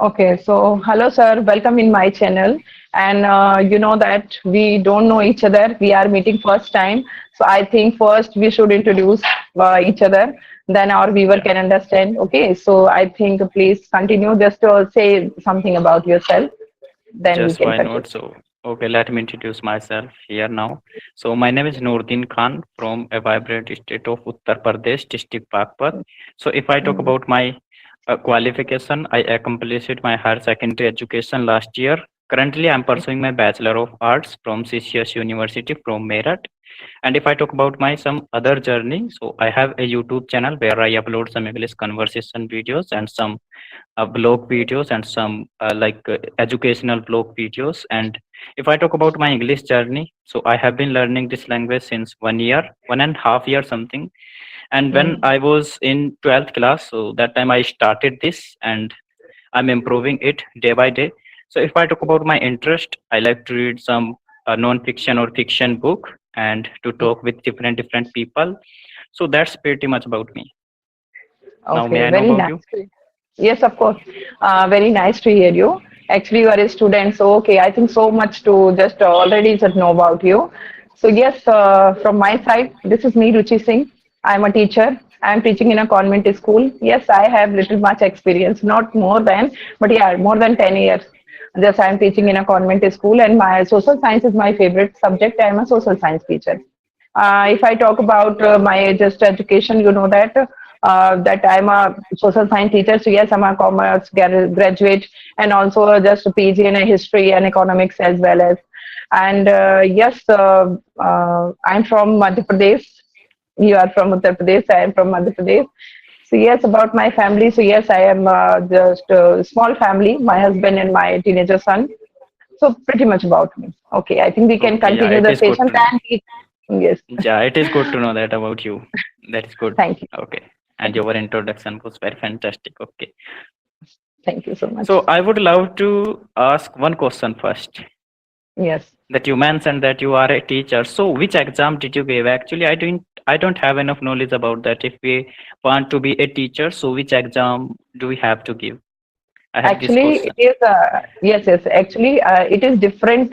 Okay, so hello, sir. Welcome in my channel. And you know that we don't know each other. We are meeting first time. So I think first we should introduce each other. Then our viewer Yeah, can understand. Okay, so I think please continue just to say something about yourself. Then we just can why continue. not? So, okay, let me introduce myself here now. So, my name is Noordin Khan from a vibrant state of Uttar Pradesh, district Bagpat. So, if I talk Mm, about my qualification, I accomplished my higher secondary education last year. Currently, I'm pursuing my Bachelor of Arts from CCS University from Meerut. And if I talk about my some other journey, so I have a YouTube channel where I upload some English conversation videos and some blog videos and some educational blog videos. And if I talk about my English journey, so I have been learning this language since 1 year, 1.5 year something. And when mm, I was in 12th class, so that time I started this and I'm improving it day by day. So if I talk about my interest, I like to read some non-fiction or fiction book and to mm. talk with different people. So that's pretty much about me. Now, may Okay, I know very about nice. you? Yes, of course. Very nice to hear you. Actually, you are a student, so okay. I think so much to just already just know about you. So yes, from my side, this is me, Ruchi Singh. I'm a teacher. I'm teaching in a convent school. Yes, I have little much experience, not more than, but yeah, more than 10 years. Just I'm teaching in a convent school, and my social science is my favorite subject. I'm a social science teacher. If I talk about my just education, you know that I'm a social science teacher. So yes, I'm a commerce graduate, and also just a PG in a history and economics as well as. And yes, I'm from Madhya Pradesh. You are from Uttar Pradesh. I am from Madhya Pradesh. So yes, about my family. So yes, I am just a small family. My husband and my teenager son. So pretty much about me. Okay, I think we can Okay, yeah, continue it the is good session. to know. Yes, Yeah, it is good to know that about you. That is good. thank you. Okay. And Thank your introduction was very fantastic. Okay. thank you so much. So I would love to ask one question first. Yes. That you mentioned that you are a teacher. So which exam did you give? Actually, I don't have enough knowledge about that. If we want to be a teacher, so which exam do we have to give? I have this Actually, it question. is, yes. Actually, it is different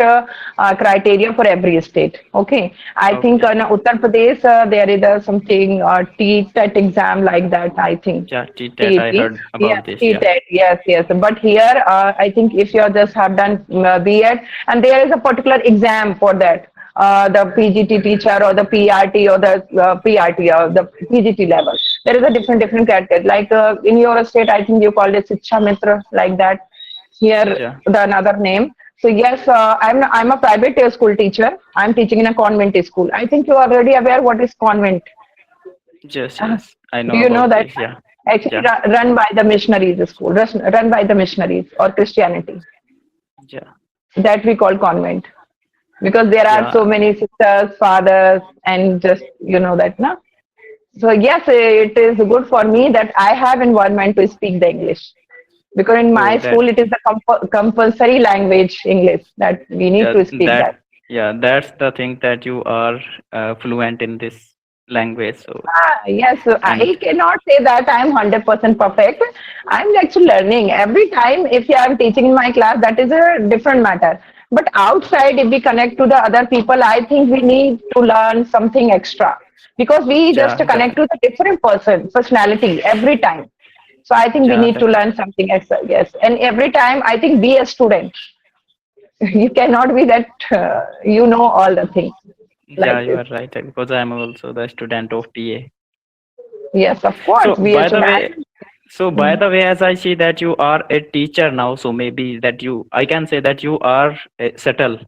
criteria for every state. Okay. I think Okay. in Uttar Pradesh, there is something T-TET exam like that, I think. Yeah, that I TET. heard Yes, about this. Yeah. T-TET. Yes, yes. But here, I think if you just have done B.Ed, and there is a particular exam for that. The PGT teacher or the PRT or the PRT or the PGT level. There is a different category. Like in your state, I think you called it Shiksha Mitra, like that. Here, Yeah. the another name. So yes, I'm a private school teacher. I'm teaching in a convent school. I think you are already aware what is convent. Yes, Uh, yes. I do know you know about that? this. Yeah. Actually, Yeah. run by the missionaries school, run by the missionaries or Christianity. Yeah. That we call convent because there are Yeah. so many sisters, fathers, and just you know that, na. So yes, it is good for me that I have environment to speak the English because in Oh, my that school it is the compulsory language English that we need yeah, to speak that. that's the thing that you are fluent in this language. So Yes, so and I cannot say that I am 100% perfect. I'm actually learning every time. If I am teaching in my class, that is a different matter. But outside, if we connect to the other people, I think we need to learn something extra because we just yeah, connect to the different personality every time. So I think we yeah, need to that learn something extra. Yes, and every time I think be a student. You cannot be that you know all the things yeah, like you this. are right. Because I'm also the student of TA. Yes, of course, So be a by the student. way, as I see that you are a teacher now, so maybe that I can say that you are settled.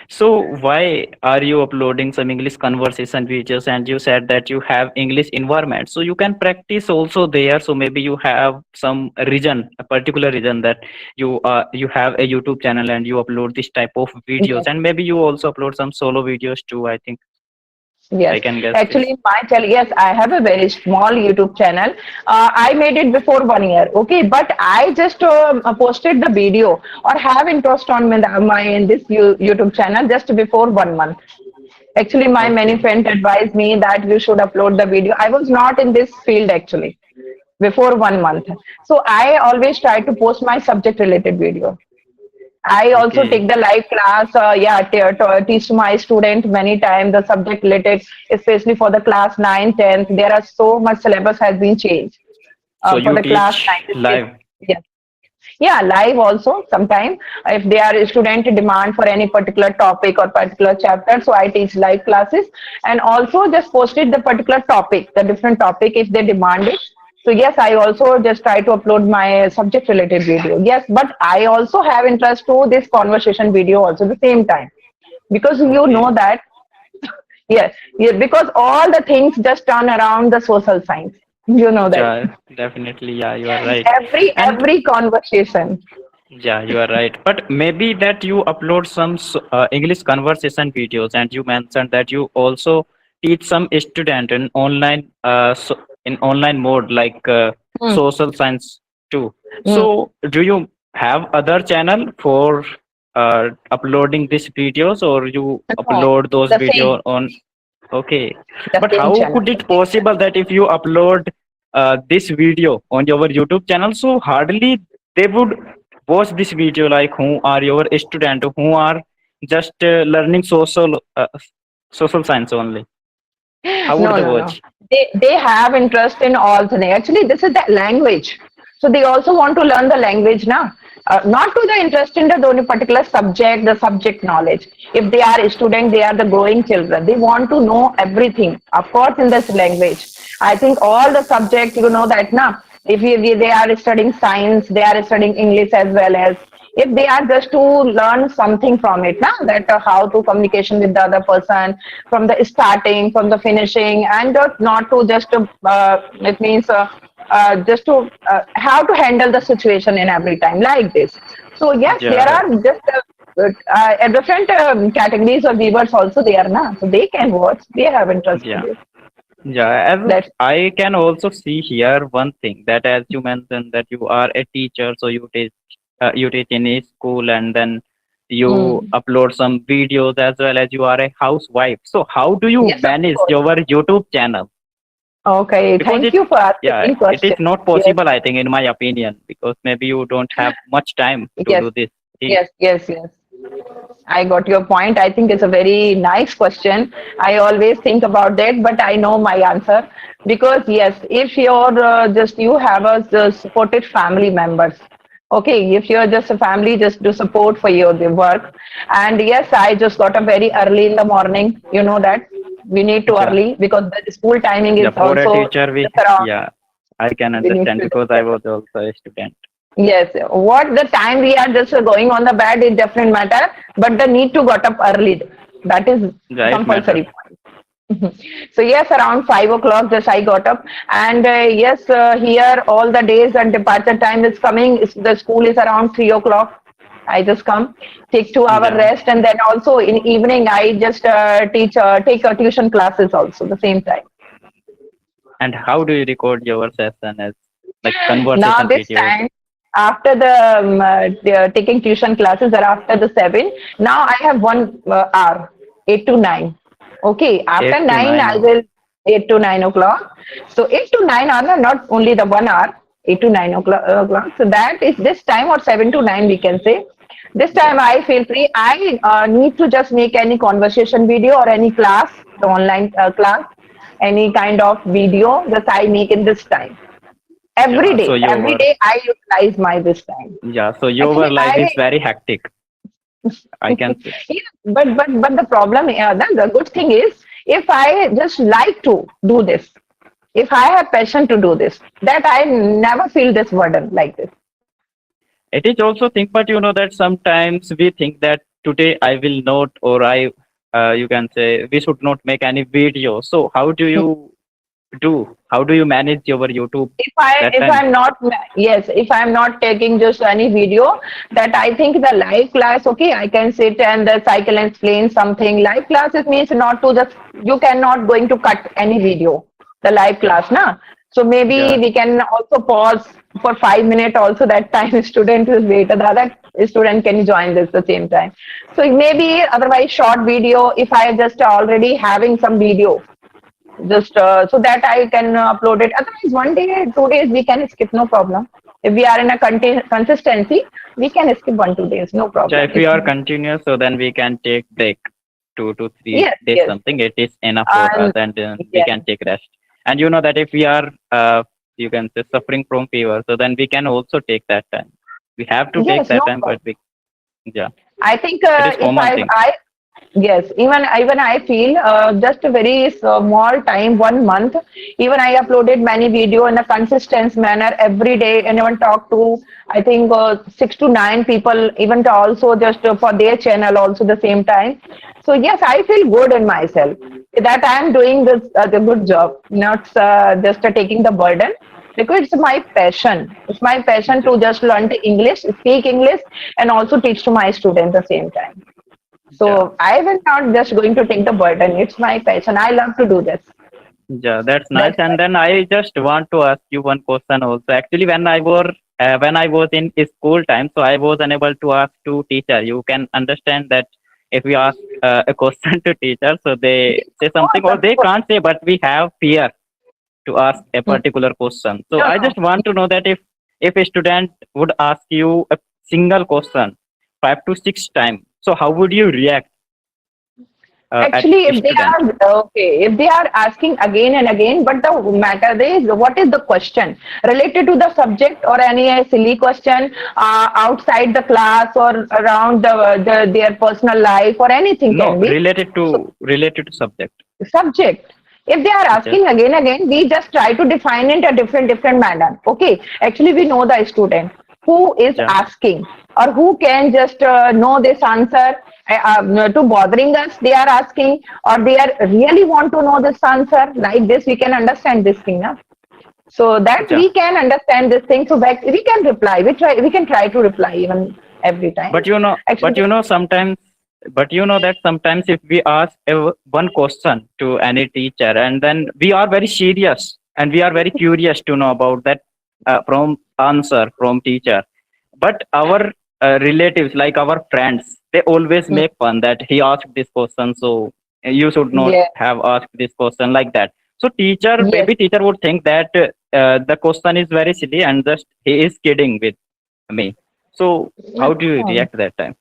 So why are you uploading some English conversation videos and you said that you have English environment? So you can practice also there. So maybe you have some reason, a particular reason that you have a YouTube channel and you upload this type of videos, Yes. and maybe you also upload some solo videos too. I think I Yes, can guess actually, this. in my channel, yes, I have a very small YouTube channel. I made it before 1 year, okay, but I just posted the video or have interest on my in this YouTube channel just before 1 month. Actually, my many Okay. friends advised me that you should upload the video. I was not in this field actually. before 1 month. So I always try to post my subject related video. I also Okay. take the live class, teach to my student many times the subject related, especially for the class 9, 10th. There are so much syllabus has been changed So for you the class teach 9. live. Yes. Yeah, live also sometime. If they are student demand for any particular topic or particular chapter, so I teach live classes and also just posted the particular topic, the different topic if they demand it. So yes, I also just try to upload my subject related video. Yes, but I also have interest to this conversation video also the same time because you know Okay. that yes, yeah, because all the things just turn around the social science. You know that Yeah, definitely. Yeah, you are right. And every conversation. yeah, you are right. But maybe that you upload some English conversation videos, and you mentioned that you also teach some student in online mode like Hmm, social science too. hmm. So, do you have other channel for uploading these videos, or you No, upload those the same. video on? Okay, The but same how channel. could The it same possible channel. that if you upload this video on your YouTube channel, so hardly they would watch this video, like who are your student who are just learning social science only? How would No, they no, no. watch? They have interest in all things. Actually, this is the language. So they also want to learn the language now. Not to the interest in the only particular subject, the subject knowledge. If they are a student, they are the growing children. They want to know everything. Of course, in this language. I think all the subject, you know that now. If they are studying science, they are studying English as well as if they are just to learn something from it now that how to communication with the other person from the starting from the finishing and not to just it means just to how to handle the situation in every time like this. So yes, there Yeah, are just different categories of viewers also there now, so they can watch, they have interest in yeah, this. yeah. As That's I can also see here one thing, that as you mentioned that you are a teacher, so you teach in a school, and then you mm, upload some videos, as well as you are a housewife. So how do you yes, of manage course. your YouTube channel? Okay, Because thank it, you for yeah, asking it is question. not Yes, possible, I think, in my opinion, because maybe you don't have much time to yes, do this thing. yes. I got your point. I think it's a very nice question. I always think about that, but I know my answer because yes, if you're just you have a supported family members. Okay, if you're just a family, just do support for your the work. And yes, I just got up very early in the morning. You know that we need to Yeah, early because the school timing yeah, is for a also teacher, just around. yeah, I can We need understand to because just I get was up. also a student. Yes, what the time we are just going on the bed is different matter, but the need to got up early, that is Yeah, it matters. compulsory point. So yes, around 5 o'clock just I got up, and yes, here all the days and departure time is coming. The school is around 3 o'clock. I just come, take 2 hour Yeah. rest, and then also in evening I just take tuition classes also the same time. And how do you record your session as like Now conversation this videos? time, after taking tuition classes are after the 7, now I have 1 hour, 8 to 9. Okay, after 8 to 9 9 I hours. will 8 to 9 o'clock. So 8 to 9 hours, not only the 1 hour, 8 to 9 o'clock. So that is this time or 7 to 9 we can say. This Yeah. time I feel free. I need to just make any conversation video or any class, the online class, any kind of video that I make in this time Yeah. So every your day I utilize my this time. yeah, so your Actually, life is very hectic, I can say. yeah, but the problem, the good thing is, if I just like to do this, if I have passion to do this, that I never feel this burden like this. It is also think, but you know that sometimes we think that today I will not, or you can say we should not make any video. So how do you do? How do you manage your YouTube that If time? I'm not, yes, if I'm not taking just any video, that I think the live class, okay, I can sit and the cycle and explain something. Live classes means not to just, you cannot going to cut any video, the live Yeah, class, na. So maybe yeah, we can also pause for 5 minutes also that time student will wait. The other student can join this the same time. So maybe otherwise short video, if I just already having some video, just so that I can upload it. Otherwise, 1 day, 2 days, we can skip, no problem. If we are in a consistency, we can skip 1 2 days, no So problem. if we are continuous, so then we can take break 2 to 3 Yes, days yes, something. It is enough for us, and and we yes, can take rest. And you know that if we are, you can say suffering from fever, so then we can also take that time. We have to take yes, that no time, problem. but we, yeah, I think it is if common thing. I yes, even I feel just a very small time, 1 month. Even I uploaded many video in a consistent manner every day, and even talk to I think 6 to 9 people, even to also just for their channel also the same time. So yes, I feel good in myself that I am doing this the good job, not just taking the burden. Because it's my passion. It's my passion Yeah, to just learn the English, speak English, and also teach to my students at the same time. yeah, So I will not just going to take the burden. It's my passion. I love to do this. yeah. That's nice. That's why. And then I just want to ask you one question also. Actually, when I was in school time, so I was unable to ask to teacher. You can understand that if we ask a question to teacher, so they Yes, say of something course, or of they course. can't say, but we have fear to ask a Hmm. particular question. So No, I no. just want to know that if a student would ask you a single question 5 to 6 times, so how would you react at Actually, if they student? are okay, if they are asking again and again, but the matter is what is the question related to the subject or any silly question outside the class or around their personal life or anything No, can be. So related to subject. subject. If they are Just asking again again, we just try to define it a different manner. Okay, actually we know the student who is yeah, asking or who can just know this answer to bothering us. They are asking or they are really want to know this answer like this. We can understand this thing now. So that yeah. we can understand this thing. So that we can reply. We can try to reply even every time. But Actually, you know sometimes, but you know that sometimes if we ask one question to any teacher, and then we are very serious and we are very curious to know about that from answer from teacher, but our relatives like our friends, they always mm, make fun that he asked this question, so you should not yes, have asked this question like that. So teacher, yes, maybe teacher would think that the question is very silly and just he is kidding with me. So how do you no. react that time?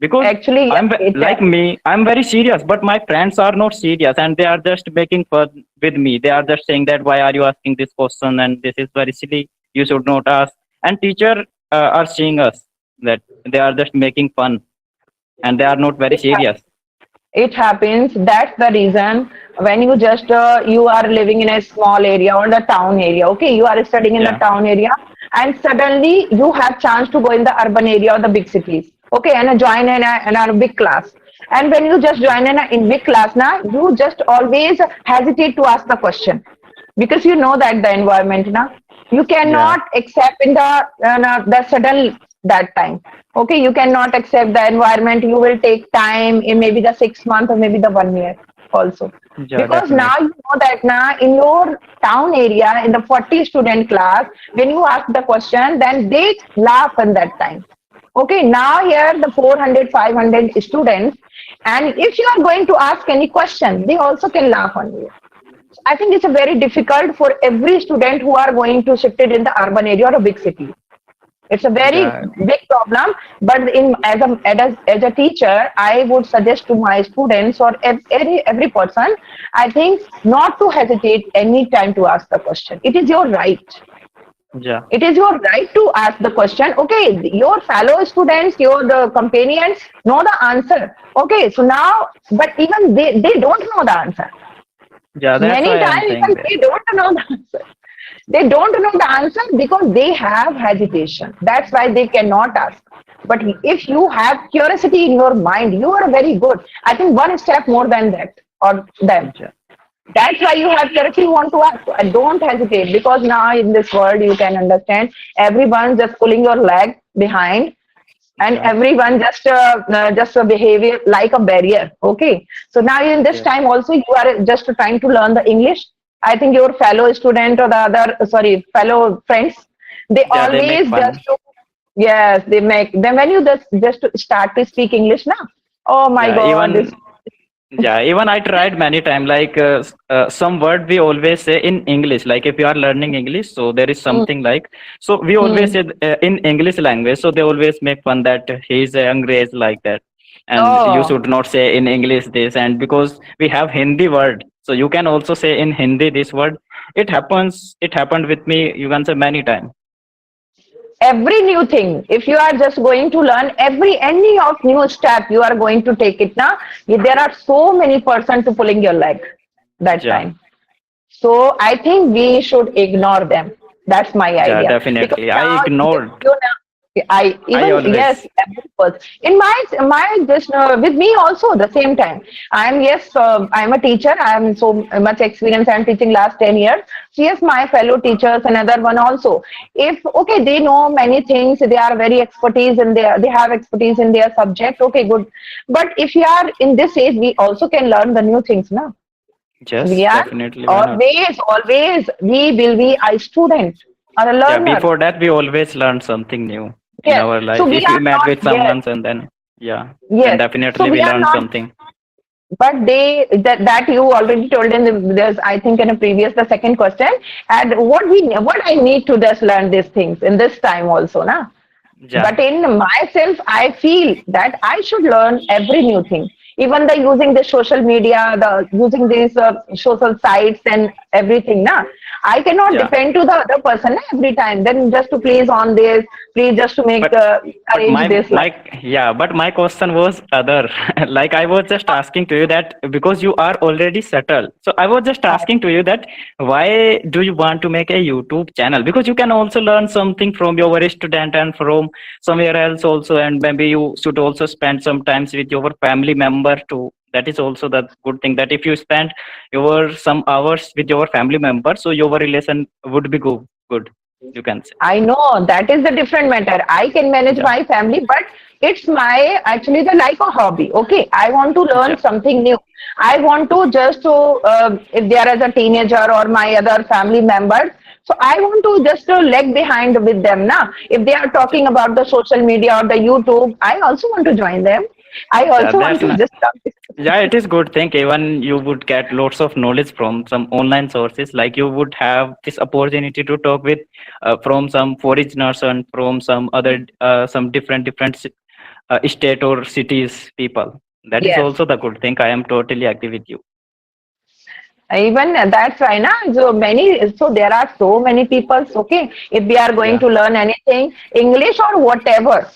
Because Actually, yes, like me, I'm very serious, but my friends are not serious and they are just making fun with me. They are just saying that why are you asking this question and this is very silly. You should not ask. And teacher are seeing us that they are just making fun and they are not very it serious. it happens. That's the reason when you just you are living in a small area or the town area. Okay, you are studying in the Yeah, town area, and suddenly you have chance to go in the urban area or the big cities. Okay, and join in a big class. And when you just join in big class now, you just always hesitate to ask the question because you know that the environment now you yeah, cannot accept in the sudden that time. Okay, you cannot accept the environment. You will take time in maybe the 6 months or maybe the 1 year also. yeah, Because now definitely. you know that now in your town area, in the 40 student class, when you ask the question, then they laugh in that time. Okay, now here the 400, 500 students, and if you are going to ask any question, they also can laugh on you. I think it's a very difficult for every student who are going to shift it in the urban area or a big city. It's a very Yeah, big problem, but in as a teacher, I would suggest to my students or every person, I think not to hesitate any time to ask the question. It is your right. yeah, It is your right to ask the question. Okay, your fellow students, your the companions know the answer. Okay, so now, but even they don't know the answer. yeah. That's Many why I'm times saying even that. they don't know the answer. They don't know the answer because they have hesitation. That's why they cannot ask. But if you have curiosity in your mind, you are very good. I think one step more than that or them. Yeah, That's why you have curiosity, you want to ask. And don't hesitate because now in this world you can understand everyone just pulling your leg behind and yeah, everyone just a behavior like a barrier. Okay, so now in this yes, time also you are just trying to learn the English. I think your fellow student or the other sorry fellow friends, they yeah. They make always just fun. yes they make then when you just start to speak English now, oh my Yeah, god, this even Yeah, even I tried many times. Like some word we always say in English. Like if you are learning English, so there is Mm, something like, so we always mm. say in English language. So they always make fun that he is a Angrez like that, and you Oh, should not say in English this. And because we have Hindi word, so you can also say in Hindi this word. It happens. It happened with me. You can say many times. every new thing, if you are just going to learn every any of new step you are going to take it now, there are so many person to pulling your leg that Yeah, time. So I think we should ignore them. That's my yeah, idea. Because definitely. I now, ignored. you know, I I even yes, always. every person in my just with me also the same time. I'm yes, I'm a teacher. I'm so much experience. I'm teaching last 10 years. So yes, my fellow teachers, another one also. If okay, they know many things. They are very expertise in their. They have expertise in their subject. Okay, good. But if you are in this age, we also can learn the new things now. We Yes, are definitely. Why not? always, we will be a student or a Yeah, learner. before that, we always learn something new in Yes. our So life. we If we are met not, with yes, someone, and then, yeah, then yes. So definitely we we are learn not, something. but that you already told in there's, I think in a previous, the second question, and what I need to just learn these things in this time also, na? Yeah, But in myself, I feel that I should learn every new thing. Even the using the social media, the using these social sites and everything. Na, I cannot yeah. depend to the other person na, every time. Then just to please on this, please just to make But but arrange my this like. yeah, but my question was other. Like I was just asking to you that because you are already settled. So I was just Uh, asking to you that why do you want to make a YouTube channel? Because you can also learn something from your student and from somewhere else also, and maybe you should also spend some times with your family member too. That is also the good thing, that if you spend your some hours with your family member, so your relation would be good, you can say. I know that is the different matter. I can manage Yeah, my family, but it's my actually the like a hobby. Okay, I want to learn yeah. something new. I want to just to if there is a teenager or my other family members, so I want to just lag behind with them. Now, if they are Yeah, talking about the social media or the YouTube, I also want to join them. I yeah, also want to definitely. just Yeah, it is good thing. Even you would get lots of knowledge from some online sources. Like you would have this opportunity to talk with from some foreigners and from some other some different state or cities people. That is yes. also the good thing. I am totally agree with you. Even that's why, na. So many, so there are so many people. Okay, if we are going Yeah, to learn anything, English or whatever,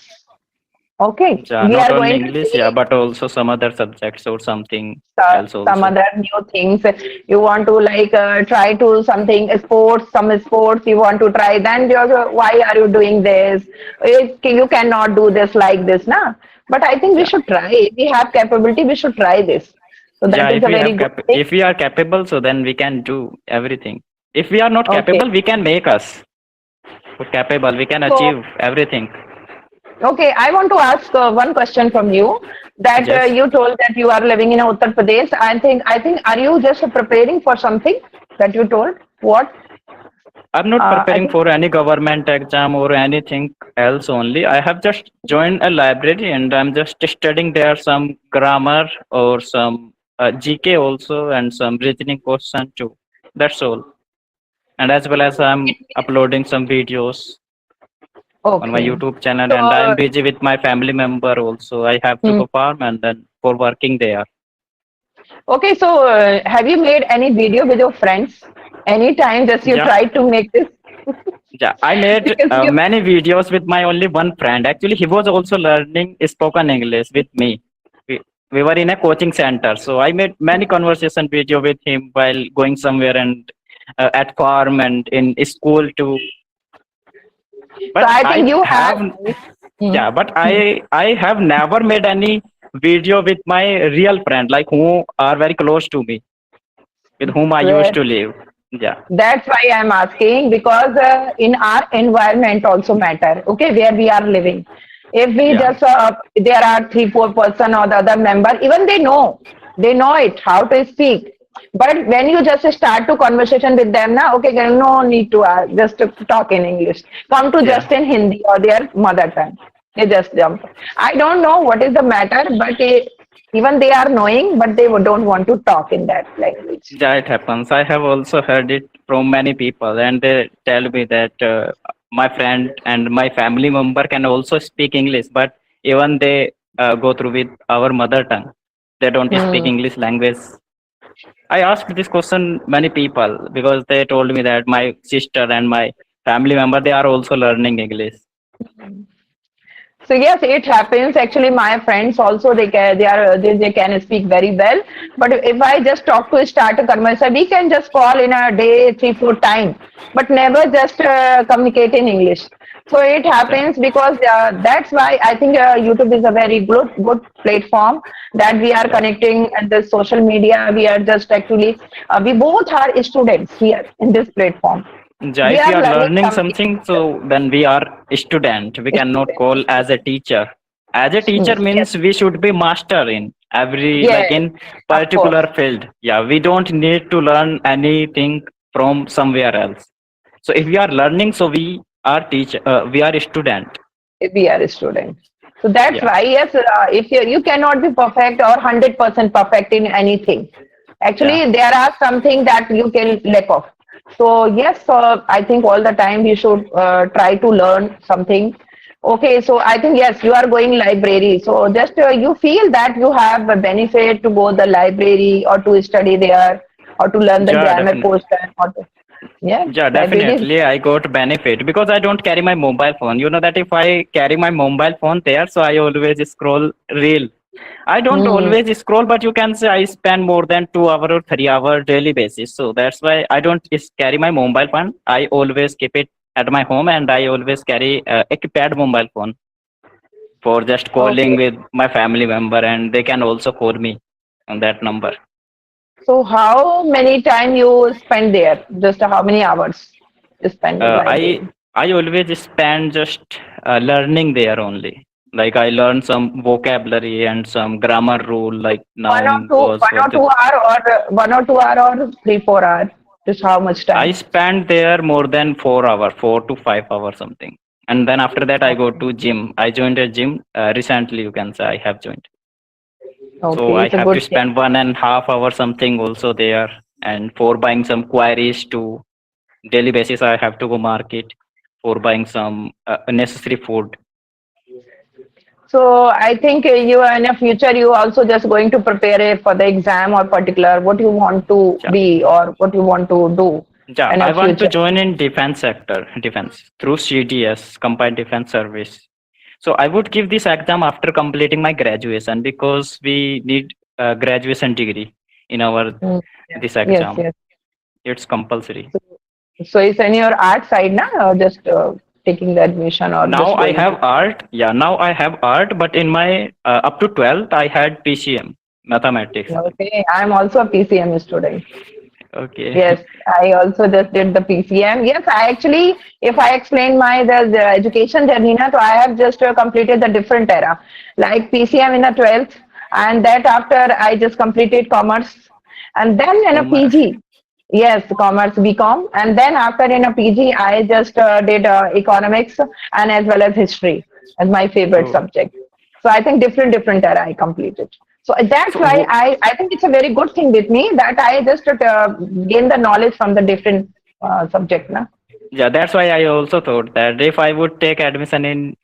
okay, yeah. we Not are only going to English, yeah, take but also some other subjects or something else some also. other new things. You want to like try to something sports, some sports you want to try. Then you're, why are you doing this? You cannot do this like this, na. But I think we Yeah, should try. If we have capability, we should try this. So yeah. that is If a we very have good thing. if we are capable, so then we can do everything. If we are not Okay. capable, we can make us capable. We can So achieve everything. okay, I want to ask one question from you. That Yes. you told that you are living in Uttar Pradesh. I think, are you just preparing for something that you told? What? I'm not I preparing think. for any government exam or anything else only. I have just joined a library and I'm just studying there some grammar or some GK also and some reasoning question too. That's all. And as well as I'm uploading some videos on my Okay. YouTube channel and I'm So, busy with my family member also. I have to hmm. go farm and then for working there. Okay. So, have you made any video with your friends? Anytime, just you Yeah. try to make this Yeah, I made because you. many videos with my only one friend. Actually, he was also learning spoken English with me. We were in a coaching center, so I made many conversation video with him while going somewhere and at farm and in school too. So, But I think I you have. have, Hmm. yeah, but Hmm. I have never made any video with my real friend, like who are very close to me, with whom I used Great. to live. Yeah, That's why I'm asking because in our environment also matter. Okay, where we are living. If we yeah, just there are 3, 4 person or the other member, even they know it how to speak. But when you just start to conversation with them, now okay, then no need to just to talk in English. Come to yeah. just in Hindi or their mother tongue. They just jump. I don't know what is the matter, but Even they are knowing, but they don't want to talk in that language. Yeah, it happens. I have also heard it from many people, and they tell me that my friend and my family member can also speak English, but even they go through with our mother tongue. They don't speak Hmm. English language. I asked this question many people because they told me that my sister and my family member they are also learning English. So yes, it happens. Actually, my friends also they can speak very well. But if I just talk to start a conversation, we can just call in a day 3 4 times, but never just communicate in English. So it Yeah, happens because that's why I think YouTube is a very good platform that we are yeah. connecting and the social media. We are just actually we both are students here in this platform. Yeah, We if we are are learning learning something. something, so then we are a student. We cannot Student. call as a teacher. As a teacher Yes, means we should be master in every like yes, in of course. particular field. Yeah, we don't need to learn anything from somewhere else. So if we are learning, so we are teacher. We are a student. We are a student. So that's Yeah, why, yes, if you cannot be perfect or 100% perfect in anything. yeah, Actually, there are something that you can lack of. So yes, I think all the time you should try to learn something. Okay, so I think yes, you are going library. So just you feel that you have a benefit to go the library or to study there or to learn the yeah, grammar definitely. portion or to, yeah, Yeah, library. definitely. I got benefit because I don't carry my mobile phone. You know that if I carry my mobile phone there, so I always scroll reel. I don't Hmm. always scroll, but you can say I spend more than 2 hour or 3 hour daily basis. So that's why I don't carry my mobile phone. I always keep it at my home, and I always carry a keypad mobile phone for just calling Okay. with my family member, and they can also call me on that number. So how many time you spend there? Just how many hours you spend in Uh, I library? I always spend just learning there only. Like I learn some vocabulary and some grammar rule, like noun was One or object. 2 hour or 1 or 2 hour or 3 4 hour. Just how much I time? spend there more than 4 hours, 4 to 5 hours something. And then after that, I go Okay. to gym. I joined a gym recently. You can say I have joined. So Okay, I it's a have to good thing. spend 1.5 hours something also there. And for buying some queries to daily basis, I have to go market for buying some necessary food. So I think you in the future you also just going to prepare for the exam or particular what you want to Yeah. be or what you want to do Yeah, in I the want to future. join in defense sector, defense through CDS, Combined Defense Service. So I would give this exam after completing my graduation because we need a graduation degree in our Mm, yeah. this Yes, exam. yes. It's compulsory. So, so it's in your art side now, or just taking the admission or Now just I going to. have art. Yeah, now I have art, but in my up to 12th I had PCM, mathematics. Okay, I'm also a PCM student. Okay. Yes, I also just did the PCM. Yes, I actually, if I explain my the education journey, na, so I have just completed the different era, like PCM in the 12th, and that after I just completed commerce, and then in a Commerce. PG, yes, commerce BCom, and then after in a PG, I just did economics and as well as history as my favorite Oh. subject. So I think different era I completed. So that's So why I think it's a very good thing with me that I just gain the knowledge from the different subject. Na? yeah, that's why I also thought that if I would take admission in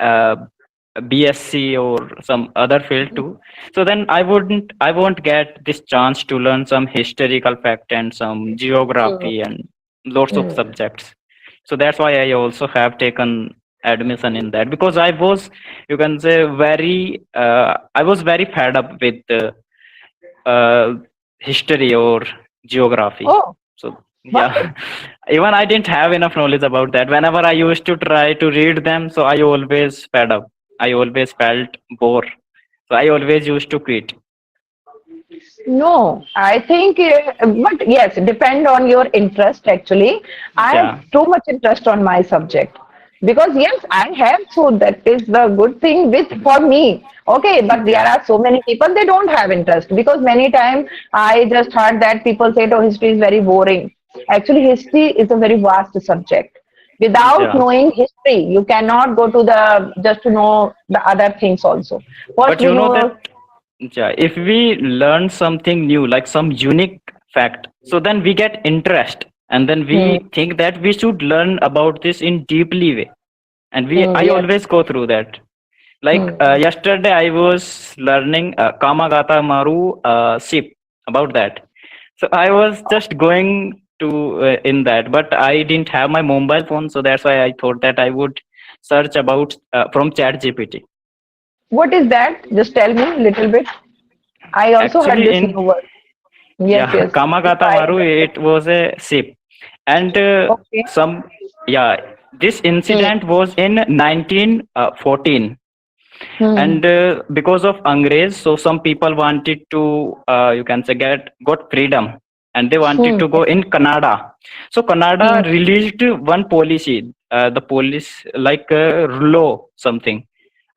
BSc or some other field too, so then I won't get this chance to learn some historical fact and some Mm. geography and lots of Mm. subjects. So that's why I also have taken admission in that because I was, you can say, I was very fed up with uh, history or geography. Oh, So why? yeah, even I didn't have enough knowledge about that. Whenever I used to try to read them, so I always fed up. I always felt bored. So I always used to quit. No, I think, but yes, depend on your interest actually. I have Yeah, too much interest on my subject because yes, I have. So that is the good thing with for me. Okay, but there yeah, are so many people they don't have interest because many times I just heard that people say, "Oh, history is very boring." Actually, history is a very vast subject. Without yeah. knowing history, you cannot go to the just to know the other things also. First, But we you know that know. Yeah, if we learn something new, like some unique fact, so then we get interest, and then Hmm. we think that we should learn about this in deeply way. And I Yes. always go through that. Like Hmm. yesterday, I was learning Kamagata Maru ship about that. So I was just going to in that, but I didn't have my mobile phone, so that's why I thought that I would search about from ChatGPT. What is that? Just tell me a little bit. I also heard Actually, this new in word. Yes, yeah, yes. If Kamagata I Maru, it was a ship, and okay. some yeah, this Hmm. incident was in 1914, Hmm. and because of Angrez, so some people wanted to you can say got freedom, and they wanted Hmm. to go in Canada. So Hmm. Canada released one policy, the police like law something,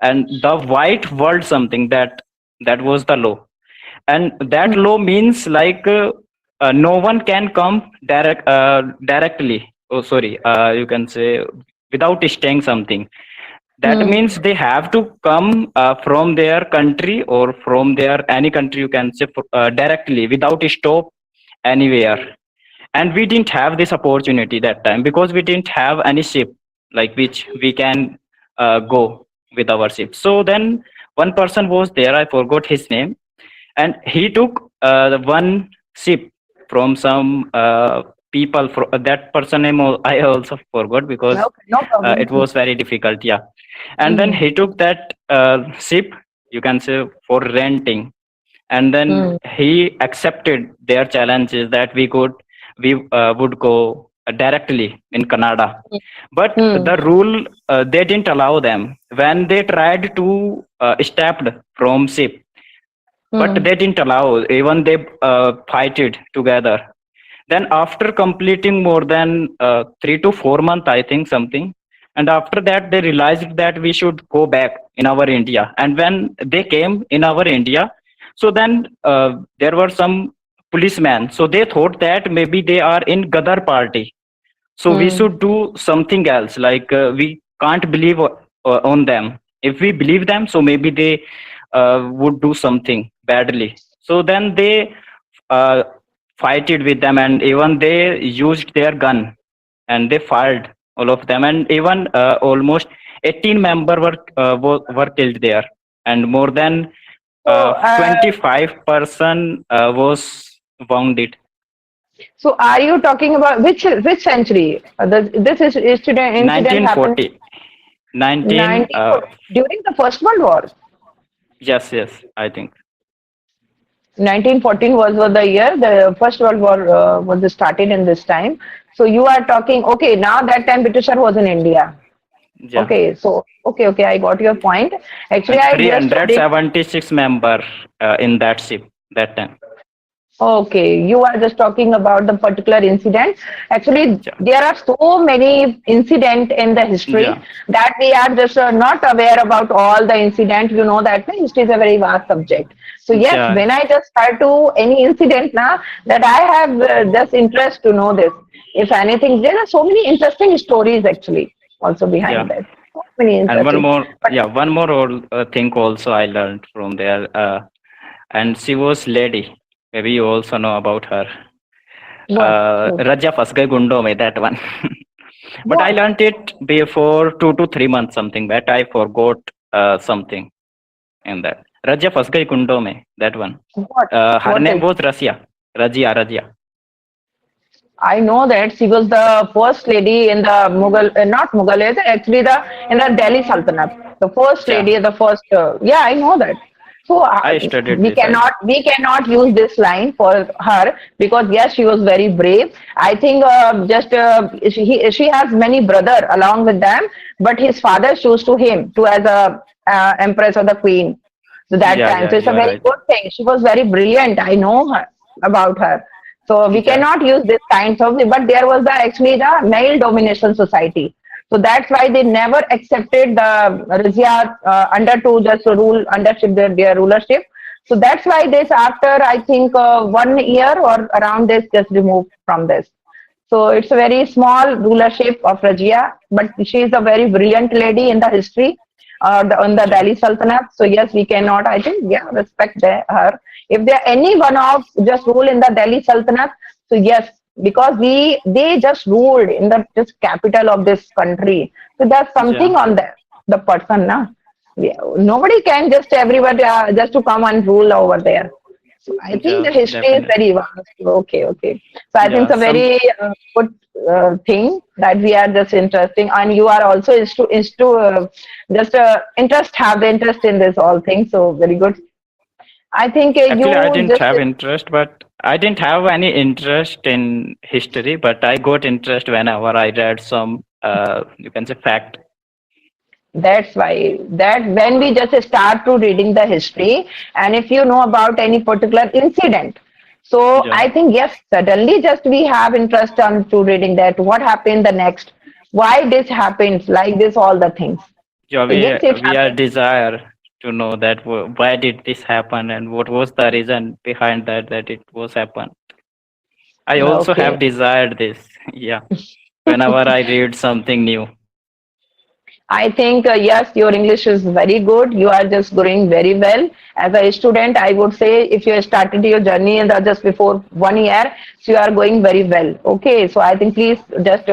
and the white world something that was the law, and that Hmm. law means like no one can come directly, oh sorry, you can say without staying something. That Hmm. means they have to come from their country or from their any country, you can say directly without stop anywhere. And we didn't have this opportunity that time because we didn't have any ship like which we can go with our ship. So then one person was there, I forgot his name, and he took the one ship from some people. That person name I also forgot because Okay, no problem. it was very difficult. Yeah, and then Hmm. he took that ship, you can say, for renting, and then Hmm. he accepted their challenges that we would go directly in Canada, but Hmm. the rule they didn't allow them when they tried to step from ship, but Hmm. they didn't allow, even they fight it together. Then after completing more than 3 to 4 months, I think something, and after that they realized that we should go back in our India. And when they came in our India, so then there were some policemen, so they thought that maybe they are in Gadar party, so we Hmm. should do something else, like we can't believe on them. If we believe them, so maybe they would do something badly. So then they uh, fighted with them, and even they used their gun and they fired all of them, and even almost 18 member were killed there, and more than So, 25% was wounded. so are you talking about which century? This is incident happened 1940. 19 1940 during the First World War. yes, yes, I think. 1914 was the year the First World War was started in this time. So you are talking. Okay, now that time Britisher was in India. Yeah, Okay, so okay, I got your point. Actually, and I just read. 376 member in that ship that time. Okay, you are just talking about the particular incident. Actually, Yeah, there are so many incident in the history yeah, that we are just not aware about all the incident. You know that history is a very vast subject. So yes, yeah, when I just start to any incident now that I have just interest to know this. If anything, there are so many interesting stories actually also yeah. behind that. So many And one interesting. more, But yeah, one more thing also I learned from there. And she was lady. Maybe you also know about her. what? Raja Fasgai Gundo Mein, that one. But I What? learned it before 2 to 3 months, something, but I forgot something in that. Raja Fasgai Gundo Mein, that one. What? Her What name is? was Rasia. Rajia. I know that she was the first lady in the Mughal, not Mughal, actually the in the Delhi Sultanate. The first Yeah, lady, the first. Yeah, I know that. So I studied we this, I think. cannot use this line for her because yes, she was very brave. I think just she has many brother along with them, but his father chose to him to as a empress or the queen. So that Yeah, time, yeah, so it's you a are very right. good thing. She was very brilliant. I know her about her. So we Yeah, cannot use this kind of, but there was the actually the male domination society. So that's why they never accepted the Rizia under to just rule undership their rulership. So that's why this after I think 1 year or around this just removed from this. So it's a very small rulership of Rajia, but she is a very brilliant lady in the history. on the Delhi Sultanate. So yes, we cannot, I think, yeah, respect her. If there any one of just rule in the Delhi Sultanate, so yes, because they just ruled in the just capital of this country. So there's Yeah, something on the person, na. Yeah, nobody can just everybody just to come and rule over there. So I think yeah, the history is definitely. very vast. Okay, okay. So I think Yeah, it's a some very good thing that we are just interesting, and you are also just interest have the interest in this all things. So very good. I think actually I you didn't just have interest, but I didn't have any interest in history, but I got interest whenever I read some you can say fact. that's why that when we just start to reading the history, and if you know about any particular incident, so Yeah, I think yes, suddenly just we have interest on to reading that what happened the next, why this happens like this, all the things. yeah, So yes, it we are happens. desire to know that why did this happen and what was the reason behind that it was happen. I also Okay. have desired this. Yeah, whenever I read something new. I think, yes, your English is very good. You are just going very well. As a student, I would say if you started your journey in the just before 1 year, so you are going very well. Okay, so I think please just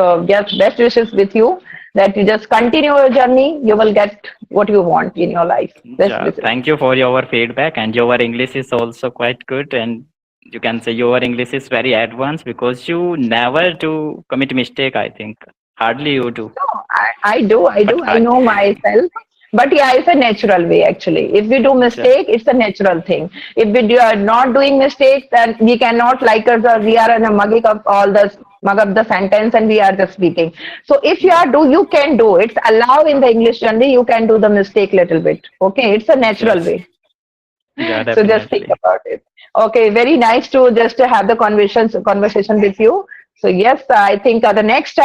best wishes with you that you just continue your journey. You will get what you want in your life. Best Yeah, wishes. thank you for your feedback, and your English is also quite good, and you can say your English is very advanced because you never do commit mistake, I think. Hardly you do. No, I do. But I I know myself. But yeah, it's a natural way actually. If we do yeah, mistake, it's a natural thing. If are not doing mistakes, then we cannot like us or we are in a mugging up all the mug up the sentence and we are just speaking. So if yeah, you can do. It's allowed in the English only. You can do the mistake little bit. Okay, it's a natural yes. way. Yeah, So just think definitely. about it. Okay, very nice to just have the conversation with you. So yes, I think the next